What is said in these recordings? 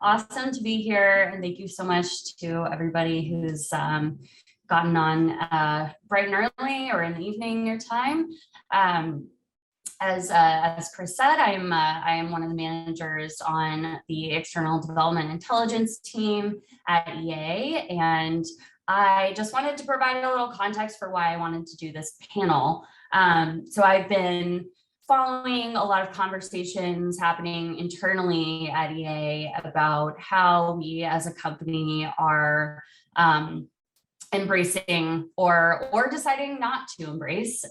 awesome to be here, and thank you so much to everybody who's gotten on bright and early or in the evening your time. As Chris said, I am one of the managers on the external development intelligence team at EA, and I just wanted to provide a little context for why I wanted to do this panel. So I've been following a lot of conversations happening internally at EA about how we as a company are embracing or deciding not to embrace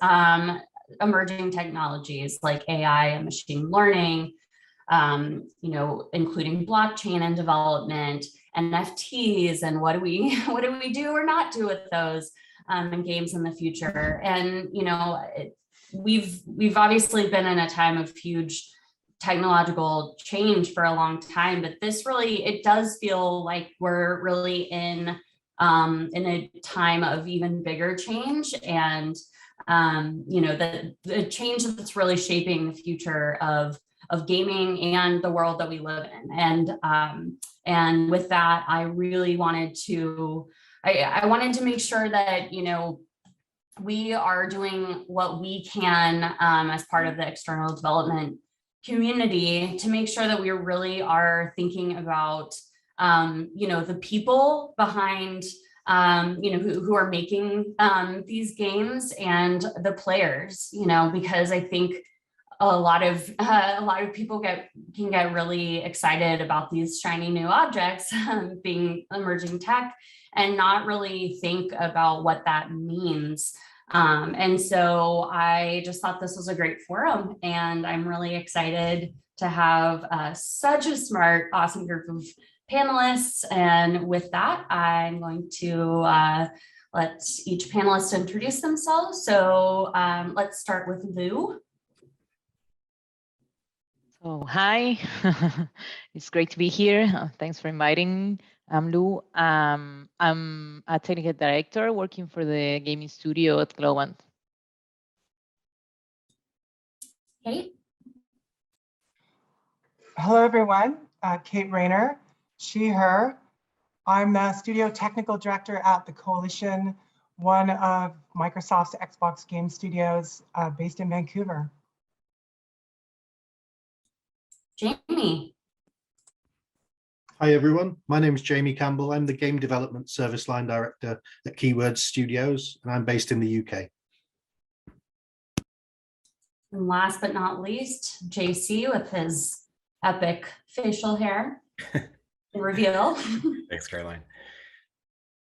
emerging technologies like AI and machine learning, including blockchain and development, NFTs, and what do we do or not do with those in games in the future. And we've obviously been in a time of huge technological change for a long time, but this really, it does feel like we're really in a time of even bigger change, and the change that's really shaping the future of gaming and the world that we live in. And with that, I really wanted to, I wanted to make sure that, we are doing what we can as part of the external development community to make sure that we really are thinking about, the people behind who are making these games and the players, because I think a lot of people can get really excited about these shiny new objects being emerging tech and not really think about what that means. And so I just thought this was a great forum, and I'm really excited to have such a smart, awesome group of panelists. And with that, I'm going to let each panelist introduce themselves. So let's start with Lou. Oh, hi. It's great to be here. Thanks for inviting. I'm Lou. I'm a technical director working for the gaming studio at Globant. Kate. Hello, everyone. Kate Rayner, she, her. I'm the studio technical director at the Coalition, one of Microsoft's Xbox game studios based in Vancouver. Jamie. Hi everyone, my name is Jamie Campbell. I'm the Game Development Service Line Director at Keywords Studios, and I'm based in the UK. And last but not least, JC with his epic facial hair. Reveal. Thanks, Caroline.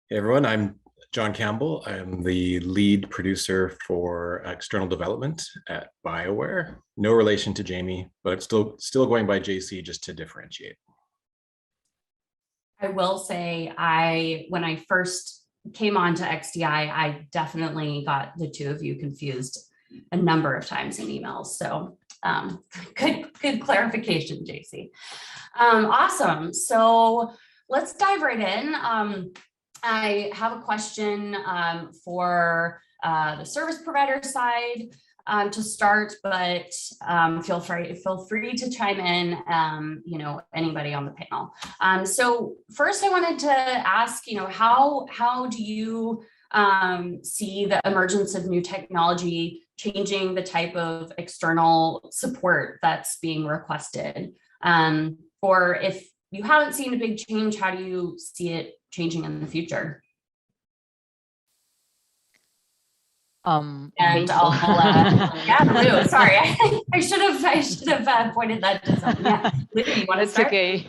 Hey everyone, I'm John Campbell. I'm the lead producer for external development at BioWare. No relation to Jamie, but still going by JC just to differentiate. I will say, when I first came on to XDI, I definitely got the two of you confused a number of times in emails. So good clarification, JC. Awesome. So let's dive right in. I have a question for the service provider side to start, but feel free to chime in, anybody on the panel. So first I wanted to ask, how do you see the emergence of new technology changing the type of external support that's being requested? Or if you haven't seen a big change, how do you see it changing in the future? And I'll, yeah, Lou, sorry, I should have pointed that to someone. Yeah, Lou, you want to start? Okay.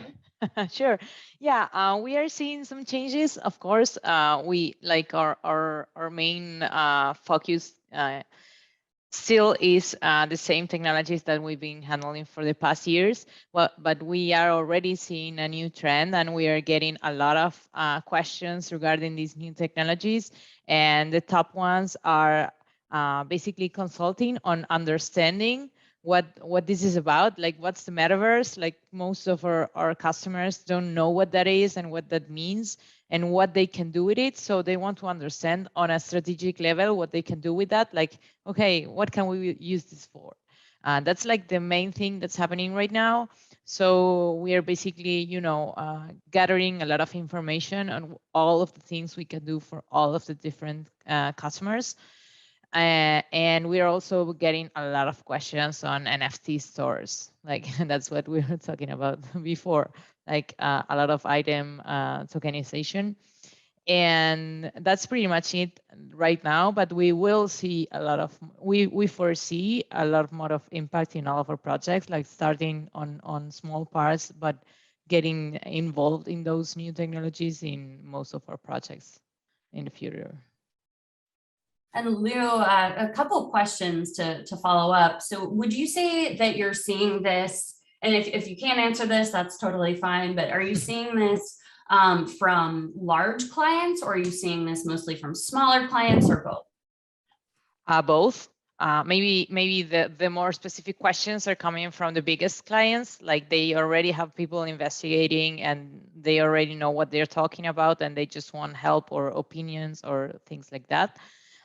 Sure. Yeah, we are seeing some changes. Of course, we like our main focus still is the same technologies that we've been handling for the past years, but we are already seeing a new trend, and we are getting a lot of questions regarding these new technologies. And the top ones are basically consulting on understanding what this is about, like what's the metaverse. Like most of our customers don't know what that is and what that means and what they can do with it. So they want to understand on a strategic level what they can do with that. Like, okay, what can we use this for? That's like the main thing that's happening right now. So we are basically, gathering a lot of information on all of the things we can do for all of the different customers. And we are also getting a lot of questions on NFT stores. Like that's what we were talking about before, like a lot of item tokenization. And that's pretty much it right now, but we will see a lot of, we foresee a lot more of impact in all of our projects, like starting on small parts, but getting involved in those new technologies in most of our projects in the future. And Lou, a couple of questions to follow up. So would you say that you're seeing this, and if you can't answer this, that's totally fine, but are you seeing this from large clients, or are you seeing this mostly from smaller clients, or both? Both. Maybe the more specific questions are coming from the biggest clients, like they already have people investigating and they already know what they're talking about and they just want help or opinions or things like that.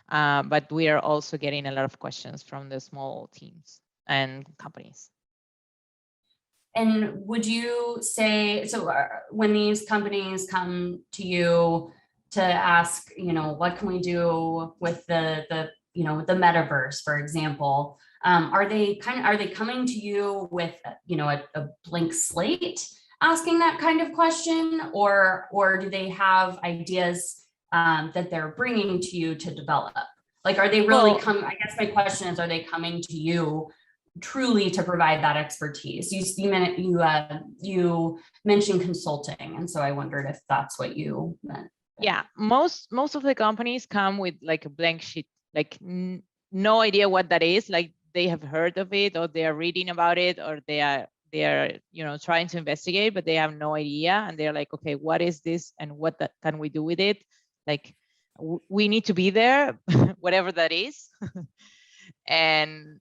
But we are also getting a lot of questions from the small teams and companies. And would you say, so when these companies come to you to ask, what can we do with the metaverse, for example, are they coming to you with, a blank slate asking that kind of question, or do they have ideas that they're bringing to you to develop? Like, are they really I guess my question is, are they coming to you truly to provide that expertise? You mentioned consulting, and so I wondered if that's what you meant. Yeah, most of the companies come with like a blank sheet, like no idea what that is. Like they have heard of it, or they are reading about it, or they are trying to investigate, but they have no idea, and they're like, okay, what is this, and what can we do with it? Like we need to be there, whatever that is. and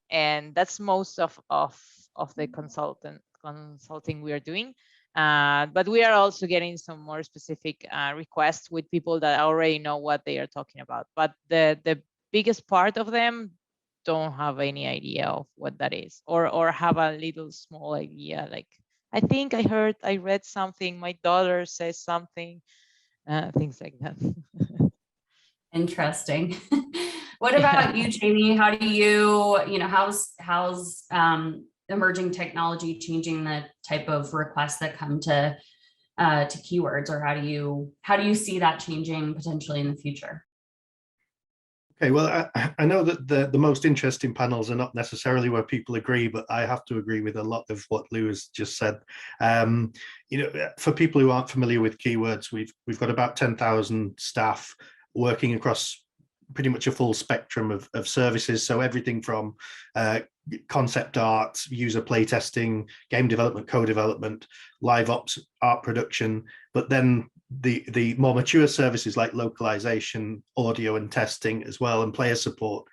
that's most of the consulting we are doing. But we are also getting some more specific requests with people that already know what they are talking about. But the biggest part of them don't have any idea of what that is, or have a little small idea. Like, I think I read something, my daughter says something, things like that. Interesting. What about you, Jamie? How do you, how's emerging technology changing the type of requests that come to keywords, or how do you see that changing potentially in the future? Okay, well, I know that the most interesting panels are not necessarily where people agree, but I have to agree with a lot of what Lou has just said. For people who aren't familiar with keywords, we've got about 10,000 staff working across pretty much a full spectrum of services. So everything from concept art, user playtesting, game development, co-development, live ops, art production, but then the more mature services like localization, audio and testing as well, and player support.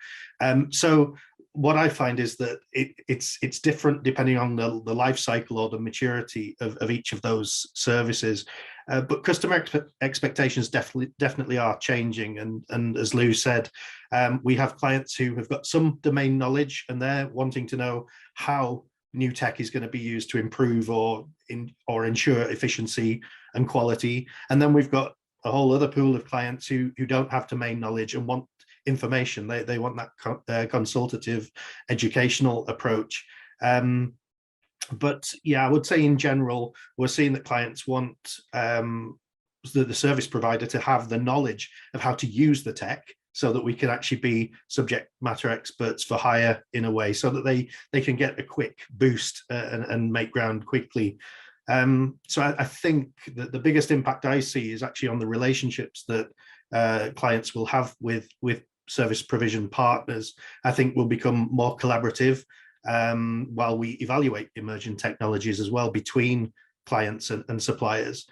So what I find is that it's different depending on the life cycle or the maturity of each of those services. But customer expectations definitely are changing. And as Lou said, we have clients who have got some domain knowledge and they're wanting to know how new tech is going to be used to improve or ensure efficiency and quality. And then we've got a whole other pool of clients who don't have domain knowledge and want information. They want that consultative educational approach. But yeah, I would say in general, we're seeing that clients want the service provider to have the knowledge of how to use the tech, so that we can actually be subject matter experts for hire in a way, so that they can get a quick boost and make ground quickly. So I think that the biggest impact I see is actually on the relationships that clients will have with service provision partners. I think will become more collaborative while we evaluate emerging technologies as well between clients and suppliers.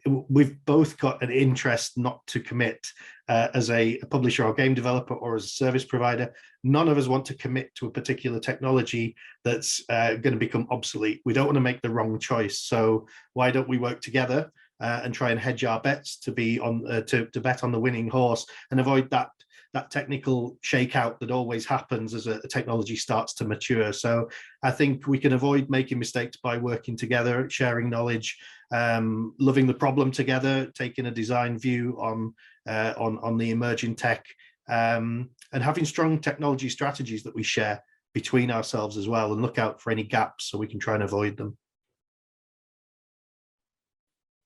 We've both got an interest not to commit as a publisher or game developer or as a service provider. None of us want to commit to a particular technology that's going to become obsolete. We don't want to make the wrong choice. So why don't we work together and try and hedge our bets to be on to bet on the winning horse and avoid that that technical shakeout that always happens as a technology starts to mature. So I think we can avoid making mistakes by working together, sharing knowledge, loving the problem together, taking a design view on the emerging tech, and having strong technology strategies that we share between ourselves as well, and look out for any gaps so we can try and avoid them.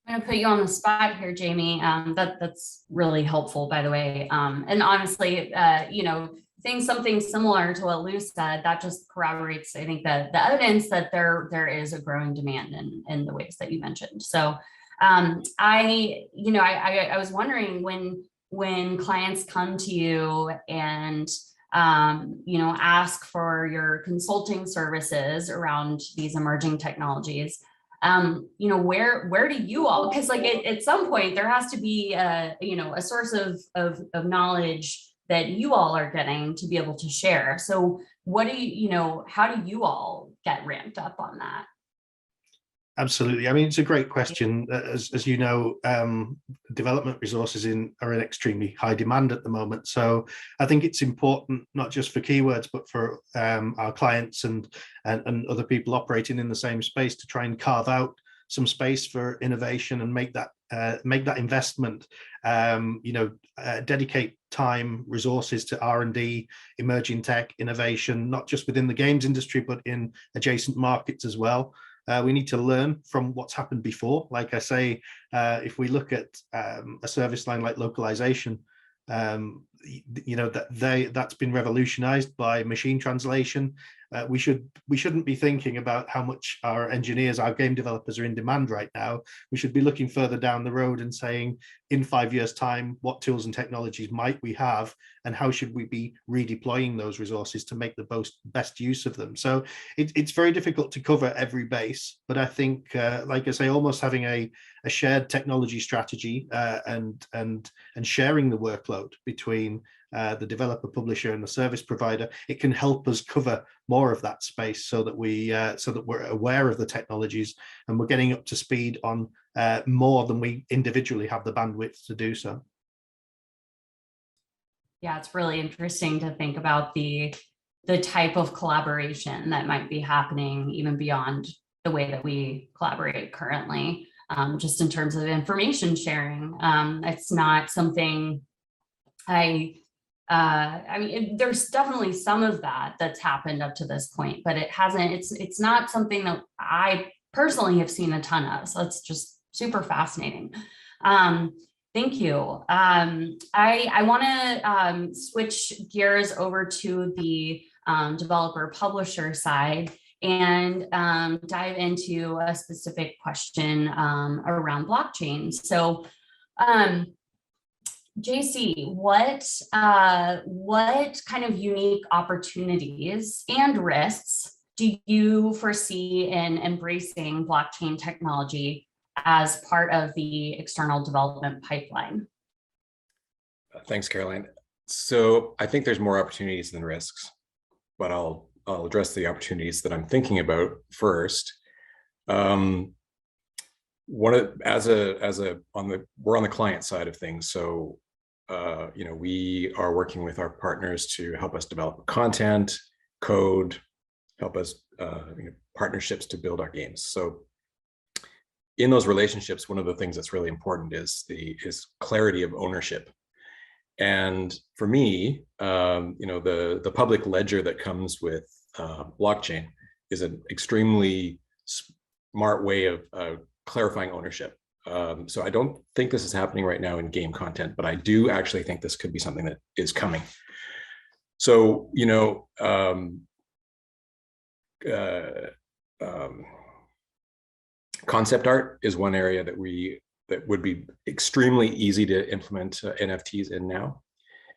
I'm going to put you on the spot here, Jamie. That's really helpful, by the way. And honestly, saying something similar to what Lou said, that just corroborates, I think, the evidence that there is a growing demand in the ways that you mentioned. So I was wondering, when clients come to you and ask for your consulting services around these emerging technologies, where do you all, because like at some point there has to be a source of knowledge that you all are getting to be able to share. So what do how do you all get ramped up on that? Absolutely. I mean, it's a great question. As you know, development resources are in extremely high demand at the moment. So I think it's important, not just for Keywords, but for our clients and other people operating in the same space, to try and carve out some space for innovation and make that investment. Dedicate time, resources to R&D, emerging tech, innovation, not just within the games industry, but in adjacent markets as well. We need to learn from what's happened before. Like I say, if we look at a service line like Localization, that's been revolutionized by machine translation. We shouldn't be thinking about how much our engineers, our game developers, are in demand right now. We should be looking further down the road and saying, in 5 years' time, what tools and technologies might we have, and how should we be redeploying those resources to make the best use of them? So it's very difficult to cover every base, but I think, like I say, almost having a shared technology strategy and sharing the workload between the developer, publisher, and the service provider, it can help us cover more of that space, so that we're aware of the technologies and we're getting up to speed on more than we individually have the bandwidth to do so. Yeah, it's really interesting to think about the type of collaboration that might be happening even beyond the way that we collaborate currently, just in terms of information sharing. It's not something there's definitely some of that's happened up to this point, but it's not something that I personally have seen a ton of. So it's just super fascinating. Thank you. I want to switch gears over to the developer publisher side and dive into a specific question around blockchain. So JC, what kind of unique opportunities and risks do you foresee in embracing blockchain technology as part of the external development pipeline? Thanks, Caroline. So I think there's more opportunities than risks, but I'll address the opportunities that I'm thinking about first. We're on the client side of things, so we are working with our partners to help us develop content, code, help us partnerships to build our games. So in those relationships, one of the things that's really important is clarity of ownership. And for me, the public ledger that comes with blockchain is an extremely smart way of clarifying ownership. So I don't think this is happening right now in game content, but I do actually think this could be something that is coming. So, concept art is one area that would be extremely easy to implement NFTs in now.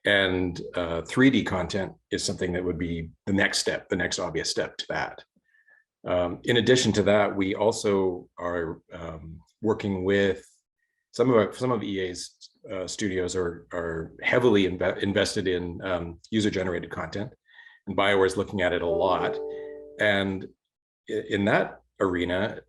And 3D content is something that would be the next step, the next obvious step to that. In addition to that, we also are working with some of EA's studios are heavily invested in user-generated content, and BioWare is looking at it a lot. And in that arena,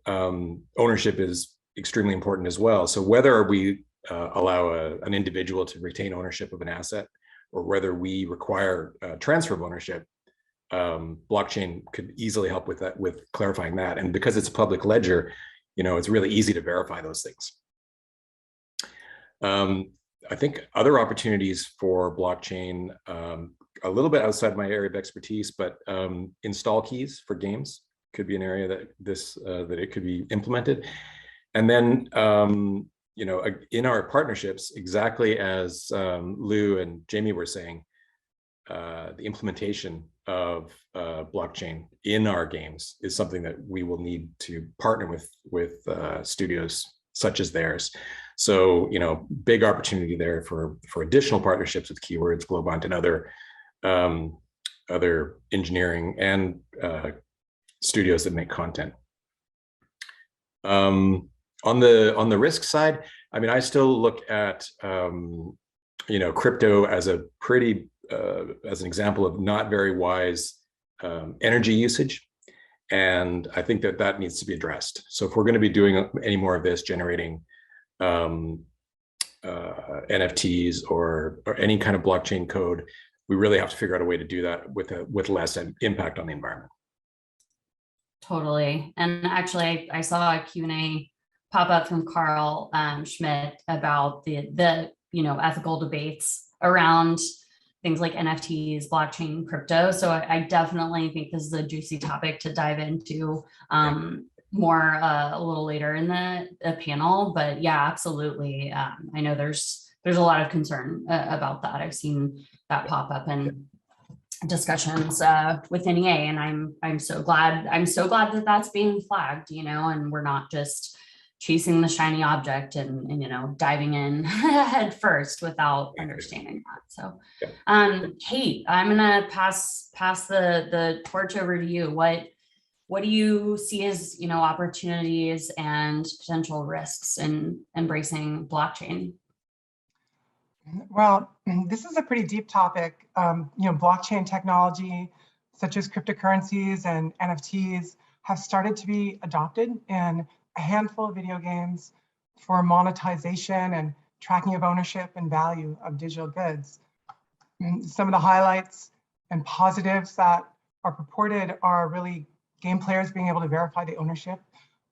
ownership is extremely important as well. So whether we allow an individual to retain ownership of an asset, or whether we require transfer of ownership, blockchain could easily help with that, with clarifying that. And because it's a public ledger, it's really easy to verify those things. I think other opportunities for blockchain, a little bit outside my area of expertise, but install keys for games could be an area that that it could be implemented. And then, in our partnerships, exactly as Lou and Jamie were saying, the implementation of blockchain in our games is something that we will need to partner with studios such as theirs. So, big opportunity there for additional partnerships with Keywords, Globant, and other engineering and studios that make content. On the risk side, I still look at crypto as a pretty as an example of not very wise energy usage, and I think that needs to be addressed. So if we're going to be doing any more of this, generating NFTs or any kind of blockchain code, we really have to figure out a way to do that with less impact on the environment. Totally. And actually, I saw a Q&A pop up from Carl Schmidt about the ethical debates around things like NFTs, blockchain, crypto. So I definitely think this is a juicy topic to dive into more a little later in the panel. But yeah, absolutely. I know there's a lot of concern about that. I've seen that pop up in discussions within EA, and I'm so glad that that's being flagged, and we're not just chasing the shiny object and diving in head first without understanding that. So Kate, I'm gonna pass the torch over to you. What do you see as opportunities and potential risks in embracing blockchain? Well, this is a pretty deep topic. Blockchain technology, such as cryptocurrencies and NFTs, have started to be adopted in a handful of video games for monetization and tracking of ownership and value of digital goods. Some of the highlights and positives that are purported are really game players being able to verify the ownership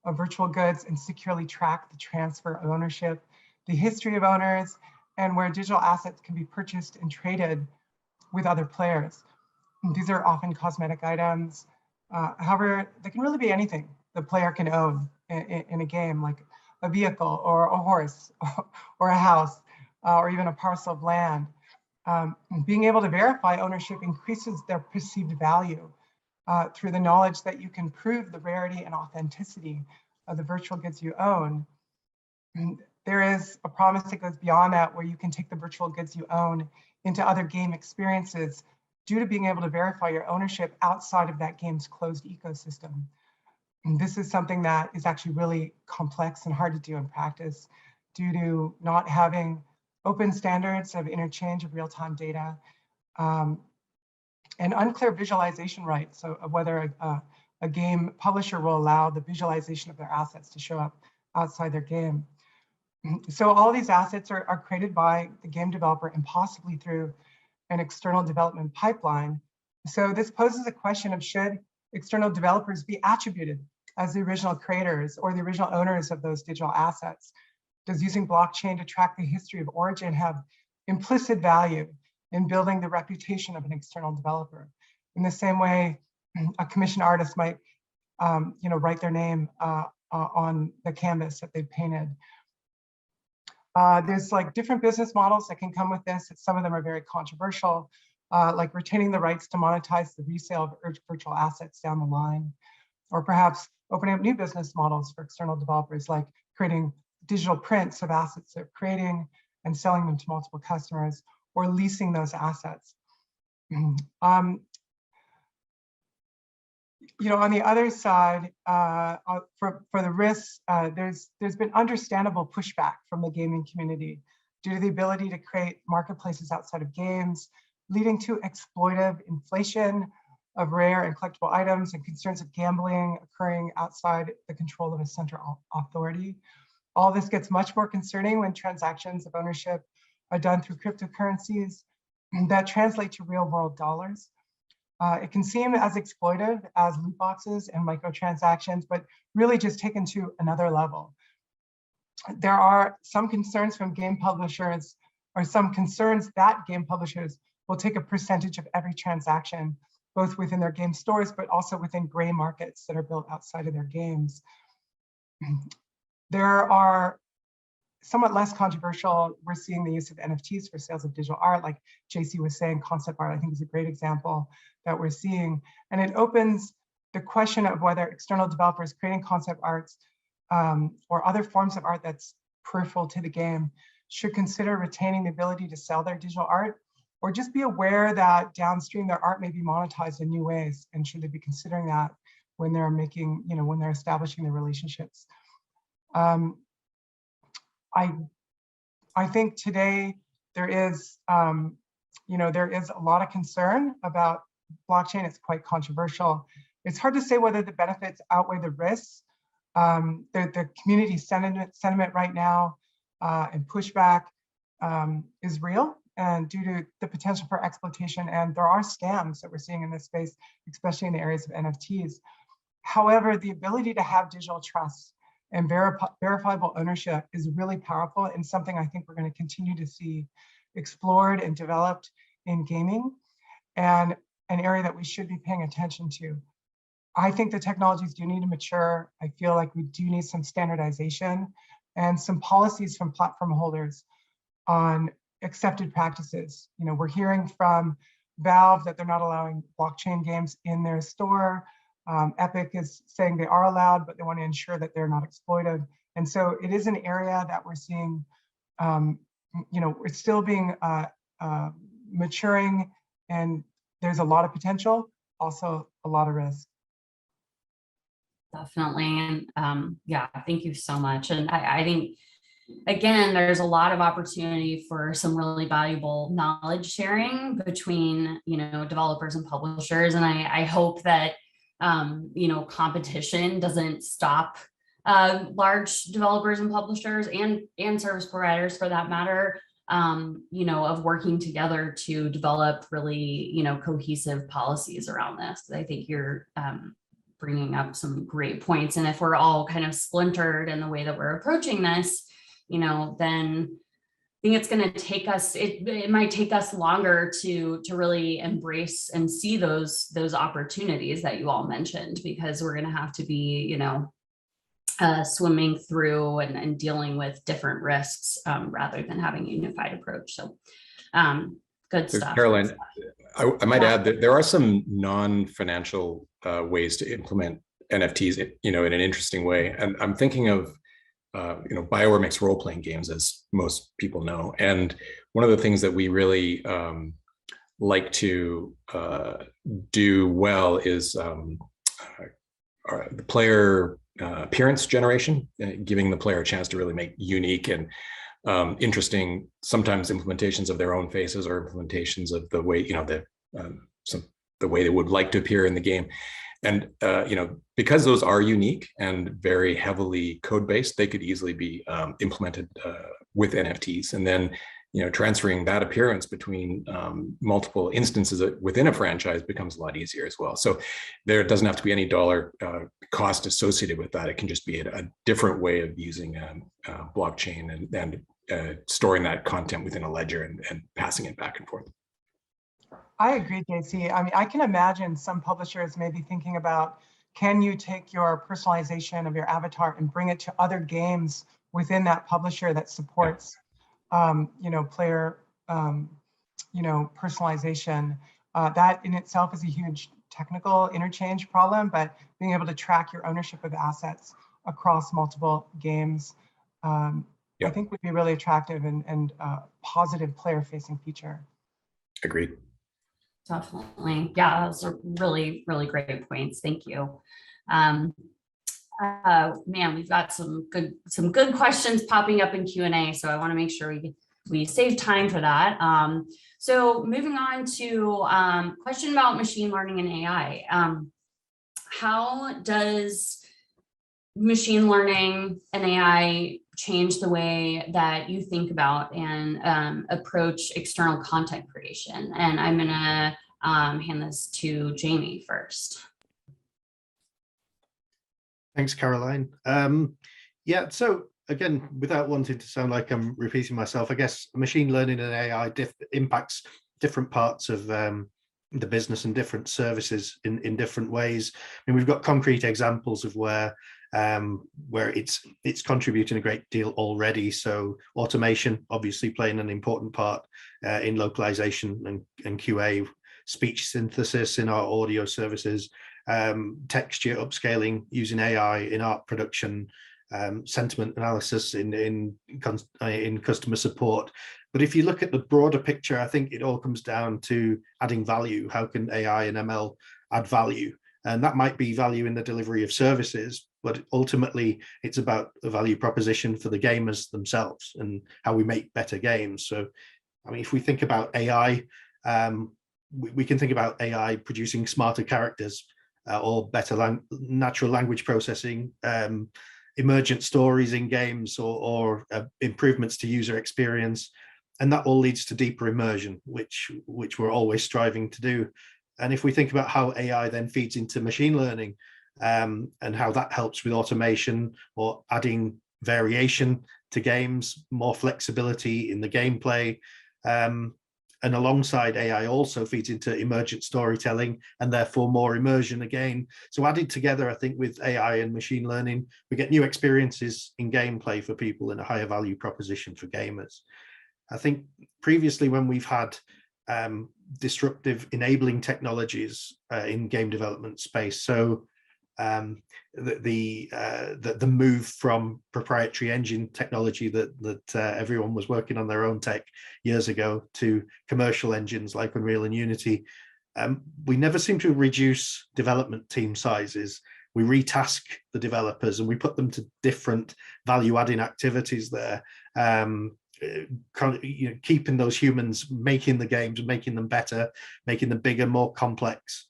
of virtual goods and securely track the transfer of ownership, the history of owners, and where digital assets can be purchased and traded with other players. These are often cosmetic items. However, they can really be anything the player can own in a game, like a vehicle or a horse or a house or even a parcel of land. Being able to verify ownership increases their perceived value through the knowledge that you can prove the rarity and authenticity of the virtual goods you own. There is a promise that goes beyond that, where you can take the virtual goods you own into other game experiences due to being able to verify your ownership outside of that game's closed ecosystem. And this is something that is actually really complex and hard to do in practice due to not having open standards of interchange of real-time data and unclear visualization rights of whether a game publisher will allow the visualization of their assets to show up outside their game. So all these assets are created by the game developer and possibly through an external development pipeline. So this poses a question of, should external developers be attributed as the original creators or the original owners of those digital assets? Does using blockchain to track the history of origin have implicit value in building the reputation of an external developer? In the same way, a commissioned artist might write their name on the canvas that they painted. There's like different business models that can come with this. Some of them are very controversial, like retaining the rights to monetize the resale of virtual assets down the line, or perhaps opening up new business models for external developers, like creating digital prints of assets they're creating and selling them to multiple customers, or leasing those assets. On the other side, for the risks, there's been understandable pushback from the gaming community due to the ability to create marketplaces outside of games, leading to exploitive inflation of rare and collectible items and concerns of gambling occurring outside the control of a central authority. All this gets much more concerning when transactions of ownership are done through cryptocurrencies, that translate to real world dollars. It can seem as exploitive as loot boxes and microtransactions, but really just taken to another level. There are some concerns from game publishers, or some concerns that game publishers will take a percentage of every transaction, both within their game stores, but also within gray markets that are built outside of their games. There are somewhat less controversial, we're seeing the use of NFTs for sales of digital art, like JC was saying, concept art, I think is a great example that we're seeing. And it opens the question of whether external developers creating concept arts or other forms of art that's peripheral to the game should consider retaining the ability to sell their digital art, or just be aware that downstream their art may be monetized in new ways, and should they be considering that when they're making, when they're establishing the relationships. I think today there is, there is a lot of concern about blockchain. It's quite controversial. It's hard to say whether the benefits outweigh the risks. The community sentiment right now and pushback is real, and due to the potential for exploitation, and there are scams that we're seeing in this space, especially in the areas of NFTs. However, the ability to have digital trust and verifiable ownership is really powerful, and something I think we're going to continue to see explored and developed in gaming, and an area that we should be paying attention to. I think the technologies do need to mature. I feel like we do need some standardization and some policies from platform holders on accepted practices. We're hearing from Valve that they're not allowing blockchain games in their store. Epic is saying they are allowed, but they want to ensure that they're not exploited. And so it is an area that we're seeing, it's still being maturing, and there's a lot of potential, also a lot of risk. Definitely. And yeah, thank you so much. And I think, again, there's a lot of opportunity for some really valuable knowledge sharing between, developers and publishers. And I hope that, competition doesn't stop large developers and publishers and service providers, for that matter, of working together to develop really, cohesive policies around this. I think you're bringing up some great points. And if we're all kind of splintered in the way that we're approaching this, then I think it's going to take us, it might take us longer to really embrace and see those opportunities that you all mentioned, because we're going to have to be, swimming through and dealing with different risks rather than having a unified approach. So good stuff. Caroline, I might add that there are some non-financial ways to implement NFTs, in an interesting way. And I'm thinking of, BioWare makes role-playing games, as most people know. And one of the things that we really like to do well is the player appearance generation, giving the player a chance to really make unique and interesting, sometimes implementations of their own faces, or implementations of the way, the way they would like to appear in the game. And, because those are unique and very heavily code-based, they could easily be implemented with NFTs. And then, transferring that appearance between multiple instances within a franchise becomes a lot easier as well. So there doesn't have to be any dollar cost associated with that. It can just be a different way of using blockchain and storing that content within a ledger and passing it back and forth. I agree, JC. I mean, I can imagine some publishers may be thinking about, can you take your personalization of your avatar and bring it to other games within that publisher that supports, player, personalization. That in itself is a huge technical interchange problem, but being able to track your ownership of assets across multiple games, I think would be really attractive and positive player-facing feature. Agreed. Definitely. Yeah, those are really, really great points. Thank you. Man, we've got some good questions popping up in Q&A, so I want to make sure we save time for that. So moving on to question about machine learning and AI. How does machine learning and AI change the way that you think about and approach external content creation. And I'm gonna hand this to Jamie first. Thanks, Caroline. Yeah, so again, without wanting to sound like I'm repeating myself, I guess machine learning and AI impacts different parts of the business and different services in different ways. I mean, we've got concrete examples of where it's contributing a great deal already. So automation obviously playing an important part in localization and QA, speech synthesis in our audio services, texture upscaling using AI in art production, sentiment analysis in customer support. But if you look at the broader picture, I think it all comes down to adding value. How can AI and ML add value? And that might be value in the delivery of services, but ultimately it's about a value proposition for the gamers themselves and how we make better games. So, I mean, if we think about AI, we can think about AI producing smarter characters or better natural language processing, emergent stories in games, or improvements to user experience. And that all leads to deeper immersion, which we're always striving to do. And if we think about how AI then feeds into machine learning and how that helps with automation or adding variation to games, more flexibility in the gameplay, and alongside AI also feeds into emergent storytelling and therefore more immersion again. So added together, I think with AI and machine learning, we get new experiences in gameplay for people and a higher value proposition for gamers. I think previously when we've had disruptive enabling technologies in game development space, so the move from proprietary engine technology that everyone was working on their own tech years ago to commercial engines like Unreal and Unity, we never seem to reduce development team sizes. We retask the developers and we put them to different value-adding activities there, keeping those humans making the games, making them better, making them bigger, more complex.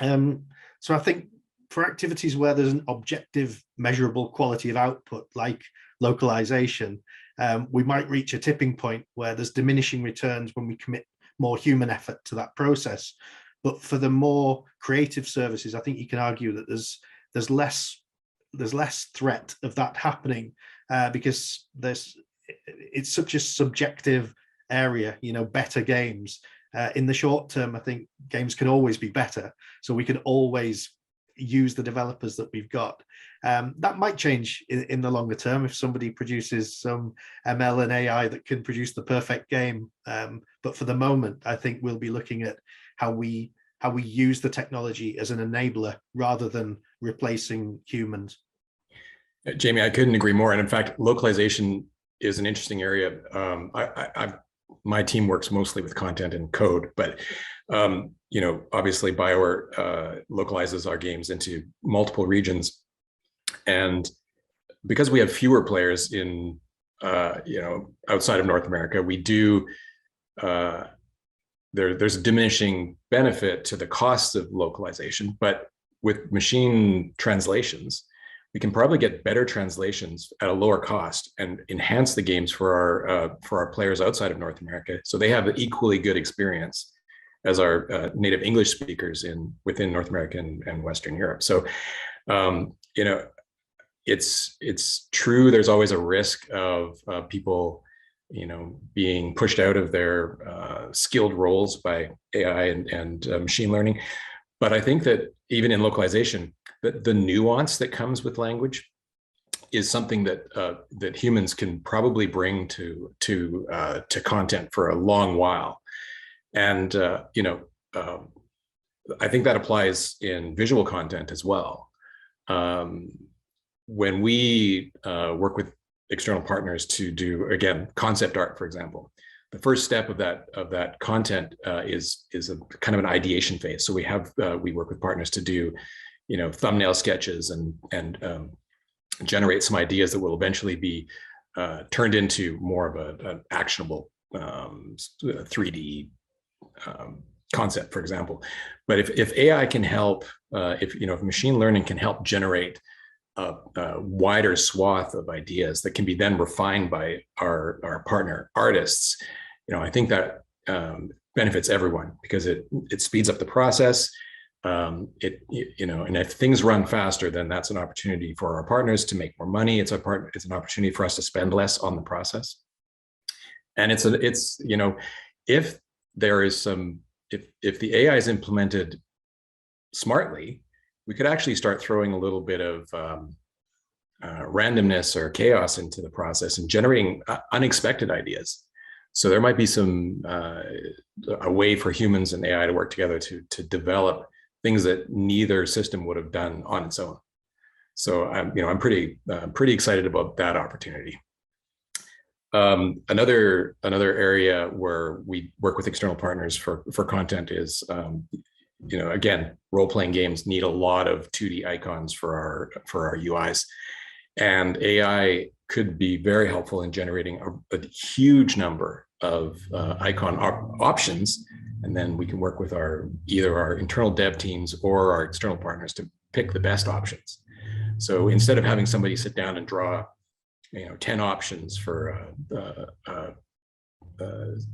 So I think for activities where there's an objective, measurable quality of output, like localization, we might reach a tipping point where there's diminishing returns when we commit more human effort to that process. But for the more creative services, I think you can argue that there's less threat of that happening because it's such a subjective area, better games. In the short term, I think games can always be better. So we can always use the developers that we've got. That might change in the longer term if somebody produces some ML and AI that can produce the perfect game. But for the moment, I think we'll be looking at how we use the technology as an enabler rather than replacing humans. Jamie, I couldn't agree more. And in fact, localization is an interesting area. My team works mostly with content and code, but obviously BioWare localizes our games into multiple regions, and because we have fewer players in outside of North America, we do there's a diminishing benefit to the cost of localization, but with machine translations, we can probably get better translations at a lower cost and enhance the games for our players outside of North America, so they have an equally good experience as our native English speakers within North America and Western Europe. So, it's true. There's always a risk of people, being pushed out of their skilled roles by AI and machine learning. But I think that even in localization, the nuance that comes with language is something that humans can probably bring to content for a long while. And I think that applies in visual content as well. When we work with external partners to do, again, concept art, for example, the first step of that content is a kind of an ideation phase. So we work with partners to do, thumbnail sketches and generate some ideas that will eventually be turned into more of an actionable 3D concept, for example. But if AI can help, if machine learning can help generate a wider swath of ideas that can be then refined by our partner artists, I think that benefits everyone, because it speeds up the process. And if things run faster, then that's an opportunity for our partners to make more money. It's an opportunity for us to spend less on the process. And if there is if the AI is implemented smartly, we could actually start throwing a little bit of randomness or chaos into the process and generating unexpected ideas. So there might be a way for humans and AI to work together to develop things that neither system would have done on its own. So I'm pretty excited about that opportunity. Another area where we work with external partners for content is, again, role-playing games need a lot of 2D icons for our UIs, and AI could be very helpful in generating a huge number of icon options, and then we can work with either our internal dev teams or our external partners to pick the best options. So instead of having somebody sit down and draw 10 options for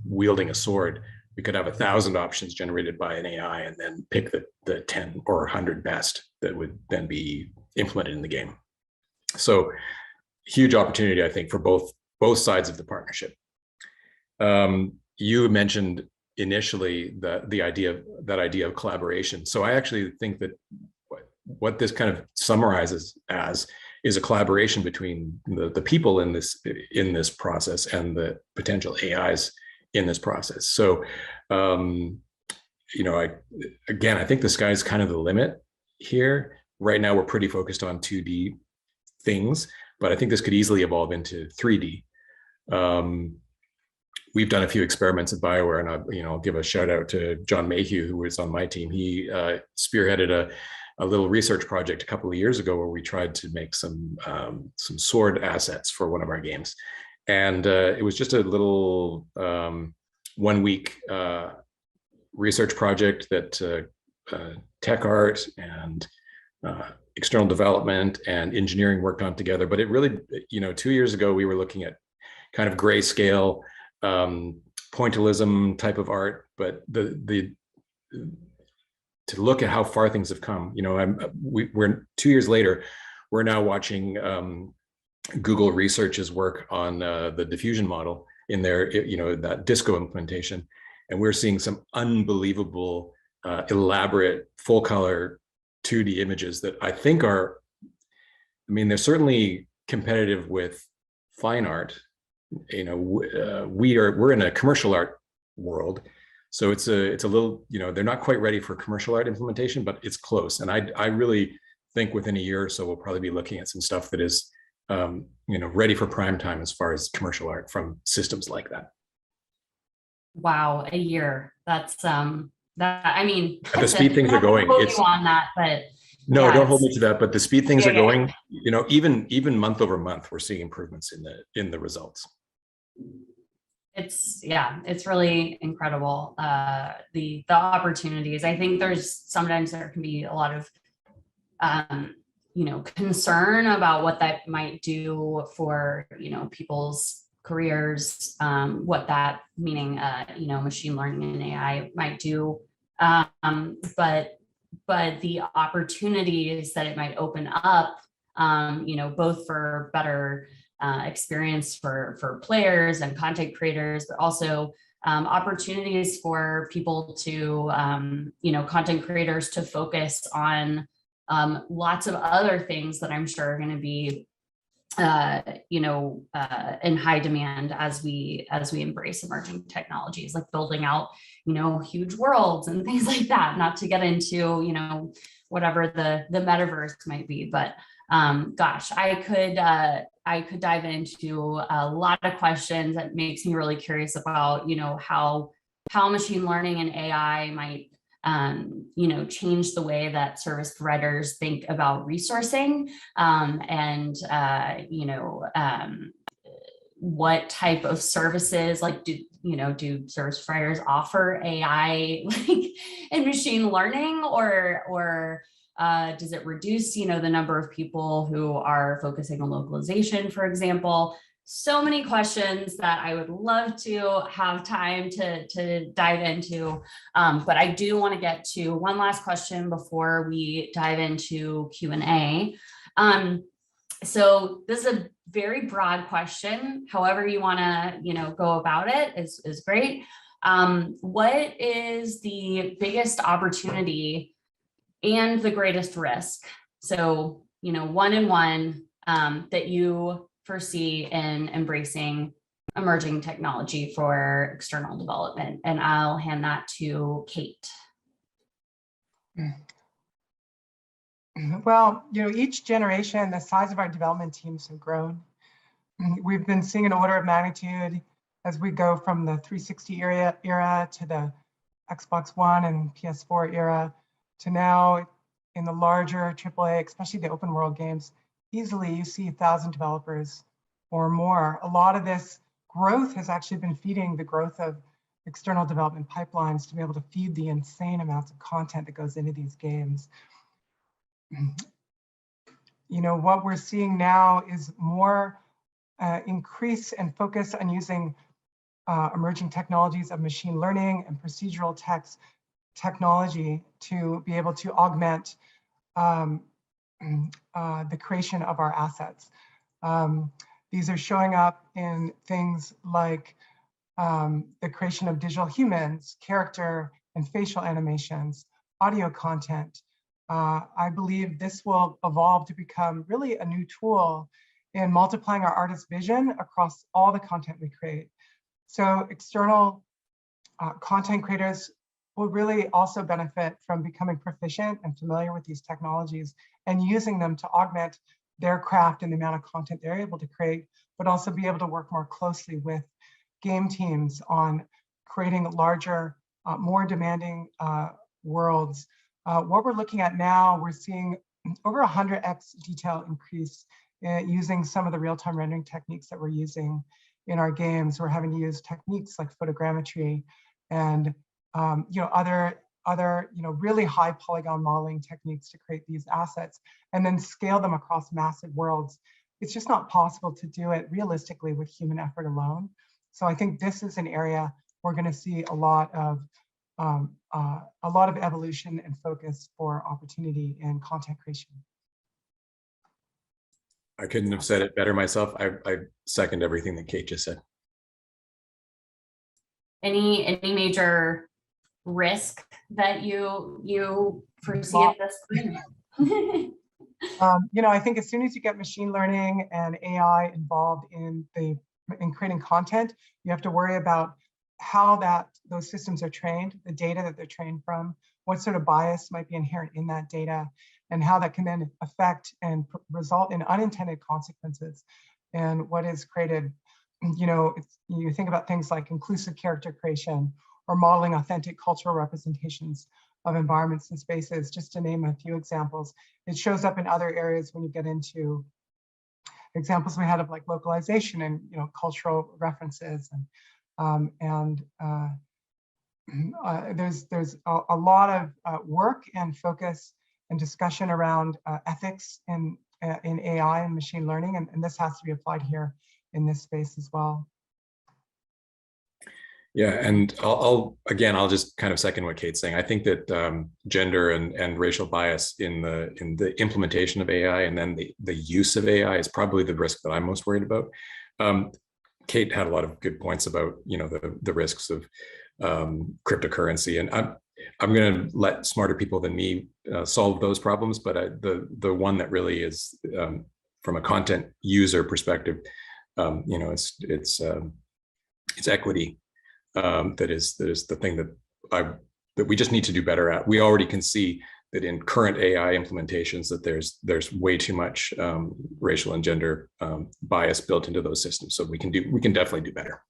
wielding a sword, we could have 1,000 options generated by an AI and then pick the 10 or 100 best that would then be implemented in the game. So huge opportunity, I think, for both sides of the partnership. You mentioned initially that idea of collaboration. So I actually think that what this kind of summarizes as is a collaboration between the people in this process and the potential AIs in this process. So, I think the sky's kind of the limit here. Right now, we're pretty focused on 2D things, but I think this could easily evolve into 3D. We've done a few experiments at BioWare, and I'll give a shout out to John Mayhew, who was on my team. He spearheaded a little research project a couple of years ago where we tried to make some sword assets for one of our games. And it was just a little 1 week research project that tech art and external development and engineering worked on together. But it really, 2 years ago, we were looking at kind of grayscale, pointillism type of art, but to look at how far things have come, we're 2 years later, we're now watching Google Research's work on the diffusion model in their, that disco implementation, and we're seeing some unbelievable, elaborate, full color 2D images that I think they're certainly competitive with fine art. We're in a commercial art world. So it's a little, they're not quite ready for commercial art implementation, but it's close. And I really think within a year or so, we'll probably be looking at some stuff that is, ready for prime time as far as commercial art from systems like that. Wow, a year. That's At the speed things are going, it's on that, but no, yeah, don't hold me to that. But the speed things are going, yeah. Even month over month, we're seeing improvements in the results. It's really incredible. The opportunities. I think sometimes there can be a lot of concern about what that might do for people's careers, what that meaning machine learning and AI might do, but the opportunities that it might open up, both for better experience for players and content creators, but also opportunities for people to, content creators to focus on lots of other things that I'm sure are going to be, in high demand as we embrace emerging technologies, like building out, huge worlds and things like that. Not to get into, whatever the Metaverse might be, but gosh, I could dive into a lot of questions. That makes me really curious about, how machine learning and AI might, change the way that service providers think about resourcing, and what type of services, like do service providers offer AI and machine learning, or Does it reduce, the number of people who are focusing on localization, for example? So many questions that I would love to have time to dive into. But I do want to get to one last question before we dive into Q&A. So this is a very broad question. However you want to, go about it is great. What is the biggest opportunity and the greatest risk? So, one and one that you foresee in embracing emerging technology for external development. And I'll hand that to Kate. Well, each generation, the size of our development teams have grown. We've been seeing an order of magnitude as we go from the 360 era to the Xbox One and PS4 era to now in the larger AAA, especially the open world games. Easily you see 1,000 developers or more. A lot of this growth has actually been feeding the growth of external development pipelines to be able to feed the insane amounts of content that goes into these games. What we're seeing now is more increase and focus on using emerging technologies of machine learning and procedural text technology to be able to augment the creation of our assets. These are showing up in things like the creation of digital humans, character and facial animations, audio content. I believe this will evolve to become really a new tool in multiplying our artist vision across all the content we create. So external content creators will really also benefit from becoming proficient and familiar with these technologies and using them to augment their craft and the amount of content they're able to create, but also be able to work more closely with game teams on creating larger, more demanding worlds. What we're looking at now, we're seeing over 100x detail increase using some of the real-time rendering techniques that we're using in our games. We're having to use techniques like photogrammetry and other really high polygon modeling techniques to create these assets and then scale them across massive worlds. It's just not possible to do it realistically with human effort alone. So I think this is an area we're going to see a lot of evolution and focus for opportunity in content creation. I couldn't have said it better myself. I second everything that Kate just said. Any major risk that you foresee at this point? I think as soon as you get machine learning and AI involved in creating content, you have to worry about how those systems are trained, the data that they're trained from, what sort of bias might be inherent in that data, and how that can then affect and result in unintended consequences. And what is created, you think about things like inclusive character creation or modeling authentic cultural representations of environments and spaces, just to name a few examples. It shows up in other areas when you get into examples we had of like localization and cultural references, and there's a lot of work and focus and discussion around ethics in AI and machine learning, and this has to be applied here in this space as well. Yeah, and I'll just kind of second what Kate's saying. I think that gender and racial bias in the implementation of AI and then the use of AI is probably the risk that I'm most worried about. Kate had a lot of good points about the risks of cryptocurrency, and I'm going to let smarter people than me solve those problems. But the one that really is from a content user perspective, it's equity. That is the thing that we just need to do better at. We already can see that in current AI implementations that there's way too much racial and gender bias built into those systems. So we can definitely do better.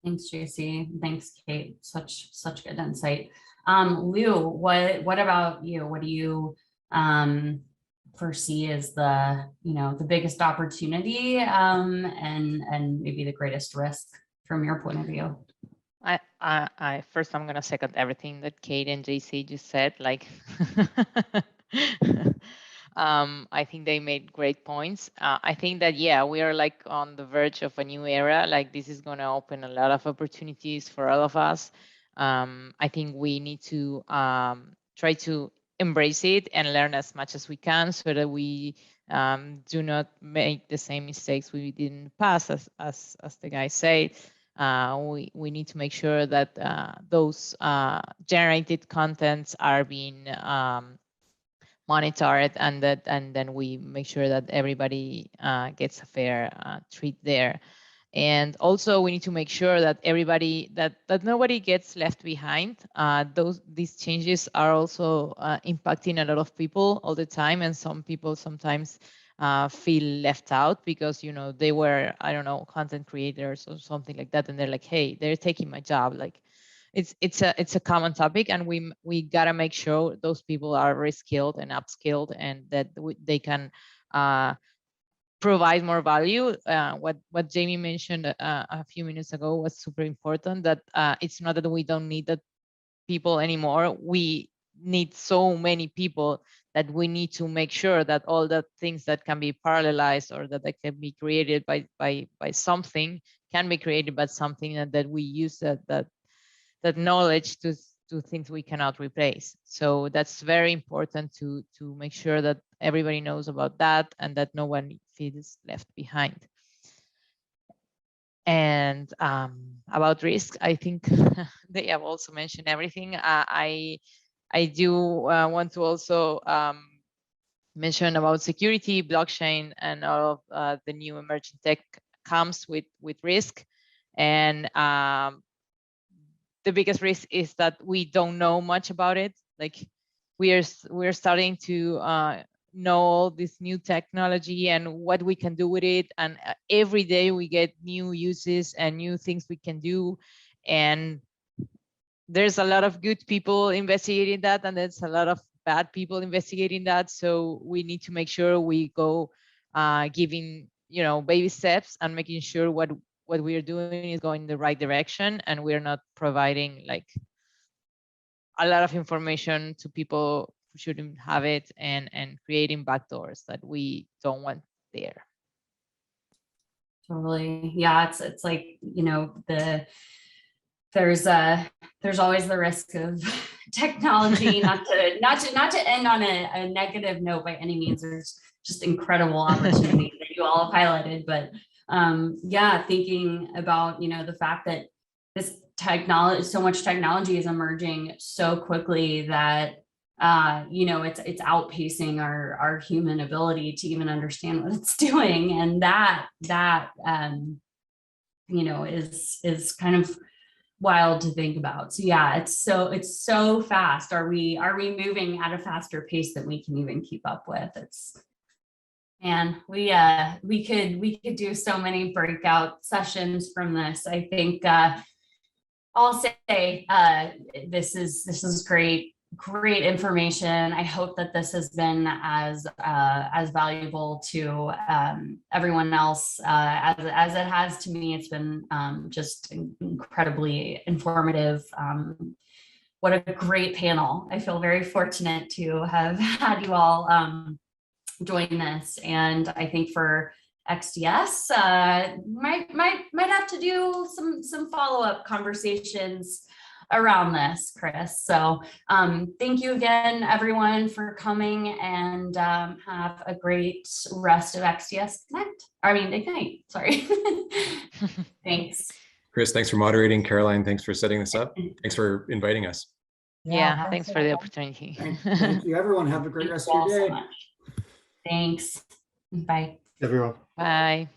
Thanks, JC. Thanks, Kate. Such good insight. Lou, what about you? What do you foresee as the biggest opportunity and maybe the greatest risk from your point of view? First, I'm gonna second everything that Kate and JC just said. Like, I think they made great points. I think that, yeah, we are like on the verge of a new era. Like, this is gonna open a lot of opportunities for all of us. I think we need to try to embrace it and learn as much as we can so that we do not make the same mistakes we did in the past, as the guy said. We need to make sure that those generated contents are being monitored, and then we make sure that everybody gets a fair treat there. And also we need to make sure that everybody, that nobody gets left behind. These changes are also impacting a lot of people all the time, and some people sometimes feel left out because, you know, they were, I don't know, content creators or something like that, and they're like, hey, they're taking my job. Like, it's a common topic, and we gotta make sure those people are reskilled and upskilled, and that they can provide more value. What Jamie mentioned a few minutes ago was super important, that it's not that we don't need that people anymore. We need so many people that we need to make sure that all the things that can be parallelized or that can be created by something can be created by something, and that we use that knowledge to things we cannot replace. So that's very important to make sure that everybody knows about that, and that no one feels left behind. And about risk, I think they have also mentioned everything. I do want to also mention about security. Blockchain and all of the new emerging tech comes with risk, and the biggest risk is that we don't know much about it. Like, we're starting to know all this new technology and what we can do with it, and every day we get new uses and new things we can do, and there's a lot of good people investigating that, and there's a lot of bad people investigating that. So we need to make sure we go giving, you know, baby steps, and making sure what we are doing is going in the right direction, and we're not providing like a lot of information to people who shouldn't have it, and creating backdoors that we don't want there. Totally. Yeah, it's like, you know, there's always the risk of technology, not to end on a negative note by any means. There's just incredible opportunity that you all have highlighted, but yeah, thinking about, you know, the fact that this technology, so much technology is emerging so quickly that you know, it's outpacing our human ability to even understand what it's doing, and that you know, is kind of wild to think about. So yeah, it's so fast. Are we moving at a faster pace than we can even keep up with? And we could do so many breakout sessions from this. I think I'll say this is great information. I hope that this has been as valuable to everyone else as it has to me. It's been just incredibly informative. What a great panel. I feel very fortunate to have had you all join this, and I think for XDS might have to do some follow-up conversations around this, Chris. So thank you again, everyone, for coming, and have a great rest of XDS Ignite. Sorry. Thanks. Chris, thanks for moderating. Caroline, thanks for setting this up. Thanks for inviting us. Yeah, thanks for the opportunity. Thank you, everyone. Have a great rest of your day. Thanks. Bye. Everyone. Bye.